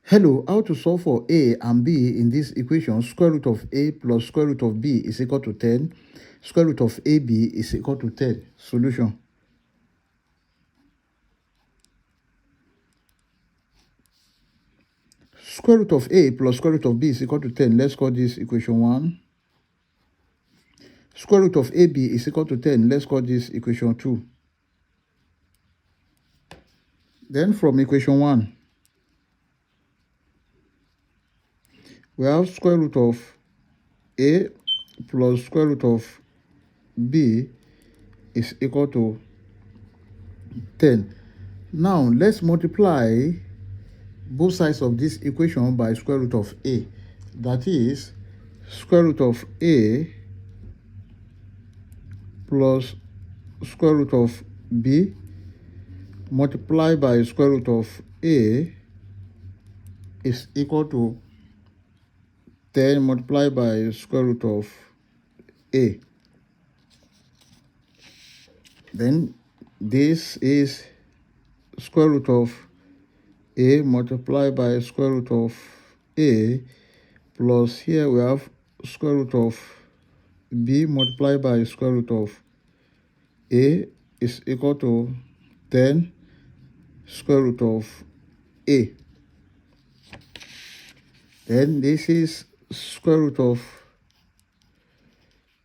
Hello, how to solve for a and b in this equation? Square root of a plus square root of b is equal to 10. Square root of ab is equal to 10. Solution. Square root of a plus square root of b is equal to 10. Let's call this equation 1. Square root of ab is equal to 10. Let's call this equation 2. Then from equation 1, we have square root of a plus square root of b is equal to 10. Now let's multiply both sides of this equation by square root of a. That is square root of a plus square root of b multiplied by square root of a is equal to 10 multiplied by square root of a. Then this is square root of a multiplied by square root of a plus here we have square root of b multiplied by square root of a is equal to 10 square root of a. Then this is square root of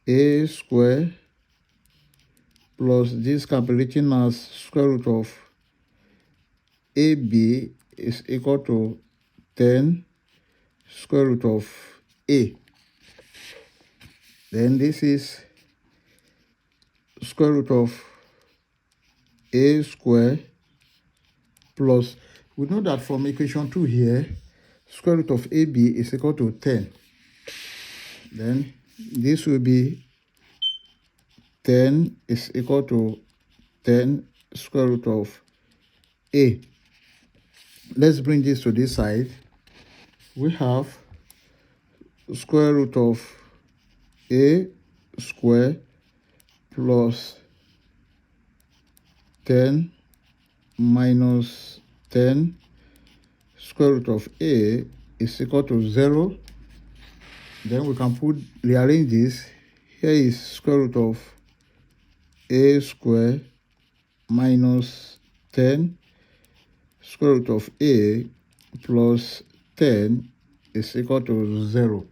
a square plus this can be written as square root of ab is equal to 10 square root of a. Then this is square root of a square plus, we know that from equation 2 here, square root of ab is equal to 10. Then this will be 10 is equal to 10 square root of a. Let's bring this to this side. We have square root of a square plus 10 minus 10 square root of a is equal to 0. Then we can rearrange this. Here is square root of a square minus 10 square root of a plus 10 is equal to 0.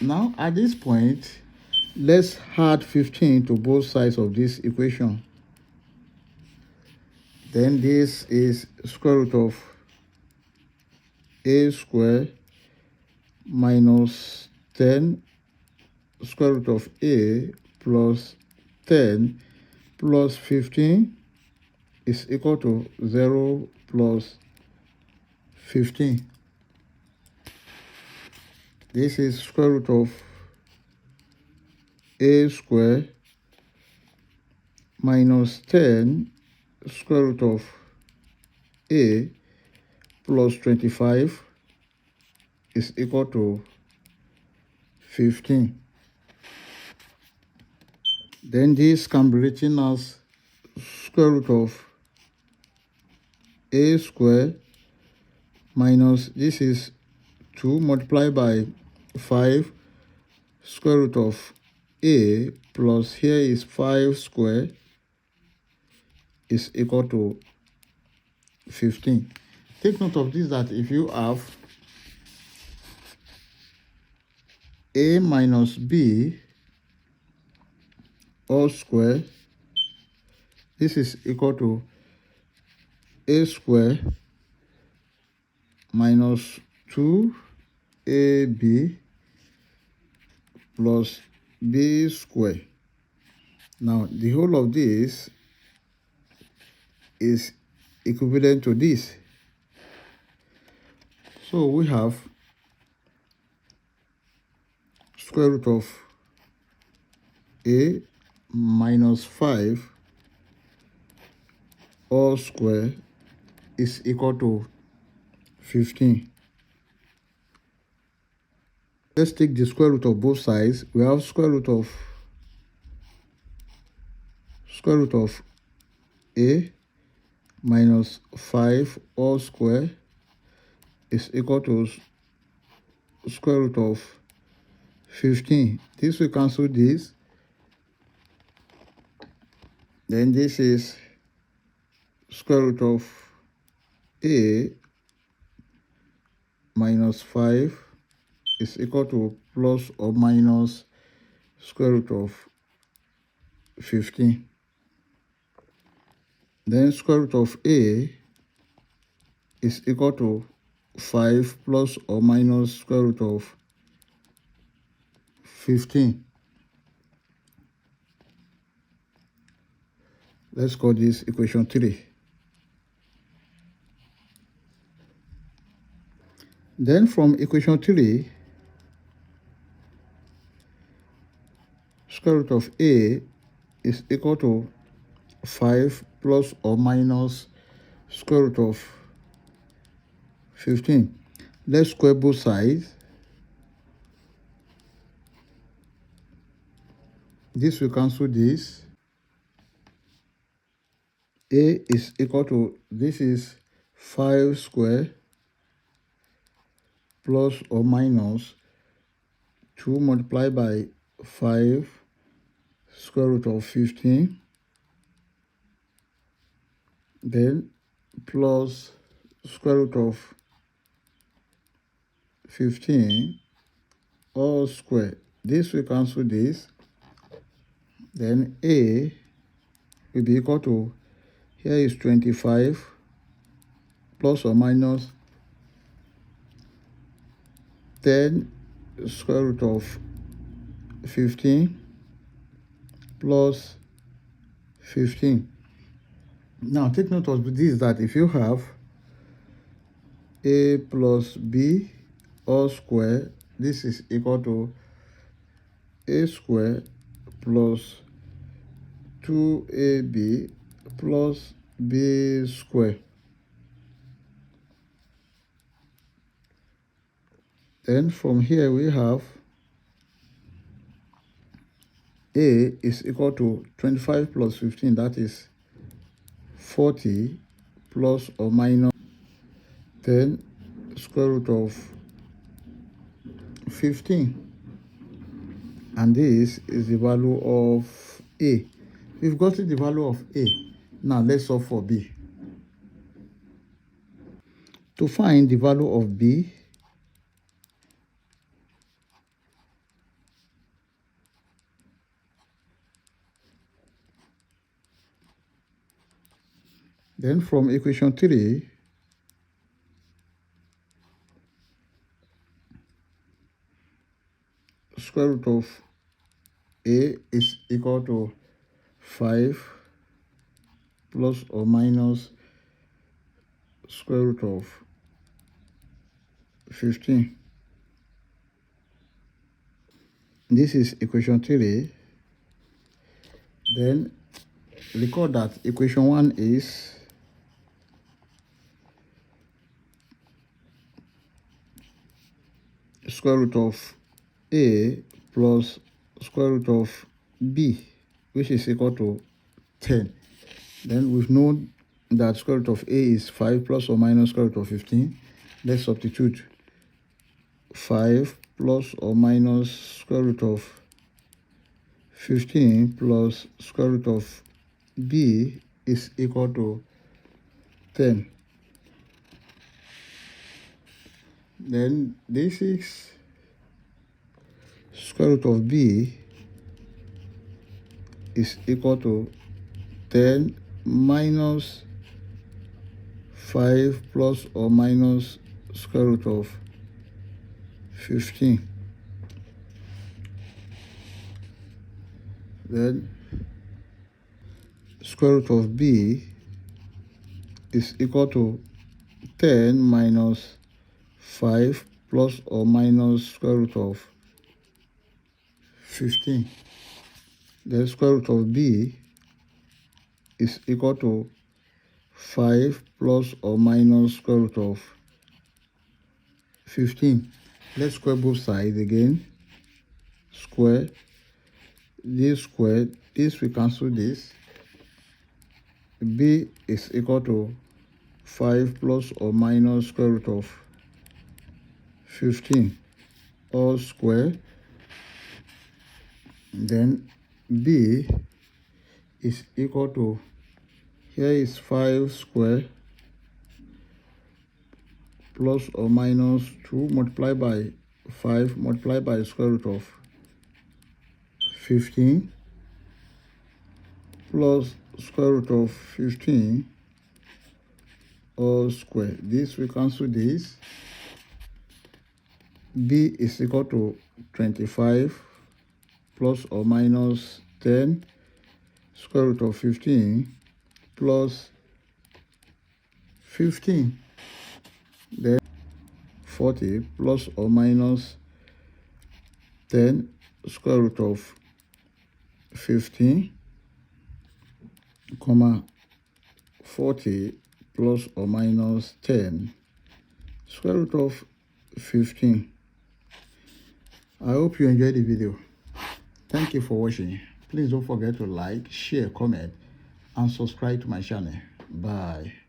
Now at this point, let's add 15 to both sides of this equation. Then this is square root of a square minus 10 square root of a plus 10 plus 15 is equal to 0 plus 15. This is square root of a square minus 10 square root of a plus 25 is equal to 15. Then this can be written as square root of a square minus, this is 2 multiplied by 5 square root of a plus here is 5 square is equal to 15. Take note of this, that if you have a minus b all square, this is equal to a square minus 2ab plus b square. Now the whole of this is equivalent to this. So we have square root of a minus 5 all square is equal to 15. Let's take the square root of both sides. We have square root of a minus 5 all square is equal to square root of 15. This will cancel this. Then this is square root of a minus 5 is equal to plus or minus square root of 15. Then square root of a is equal to 5 plus or minus square root of 15. Let's call this equation 3. Then from equation 3, square root of a is equal to 5 plus or minus square root of 15. Let's square both sides. This will cancel this. A is equal to, this is 5 square plus or minus 2 multiplied by 5 square root of 15. Then plus square root of 15 all square. This will cancel this. Then a will be equal to, here is 25 plus or minus 10 square root of 15 plus 15. Now take note of this, that if you have a plus b all square, this is equal to a square plus 2ab plus b square. Then from here we have a is equal to 25 plus 15, that is 40 plus or minus 10 square root of 15. And this is the value of a. We've gotten the value of a. Now let's solve for b. To find the value of b, then from equation 3, square root of a is equal to 5 plus or minus square root of 15. This is equation 3. Then recall that equation 1 is square root of a plus square root of b, which is equal to 10. Then we've known that square root of a is 5 plus or minus square root of 15. Let's substitute 5 plus or minus square root of 15 plus square root of b is equal to 10. Then this is square root of b is equal to 10 minus 5 plus or minus square root of 15. Then square root of b is equal to 10 minus 5 plus or minus square root of 15. The square root of b is equal to 5 plus or minus square root of 15. Let's square both sides again. Square this square, this will cancel this. B is equal to 5 plus or minus square root of 15 all square. Then b is equal to, here is 5 square plus or minus 2 multiplied by 5 multiplied by square root of 15 plus square root of 15 all square. This we cancel this. B is equal to 25 plus or minus 10 square root of 15 plus 15. Then 40 plus or minus 10 square root of 15, comma 40 plus or minus 10 square root of 15. I hope you enjoyed the video. Thank you for watching. Please don't forget to like, share, comment, and subscribe to my channel. Bye.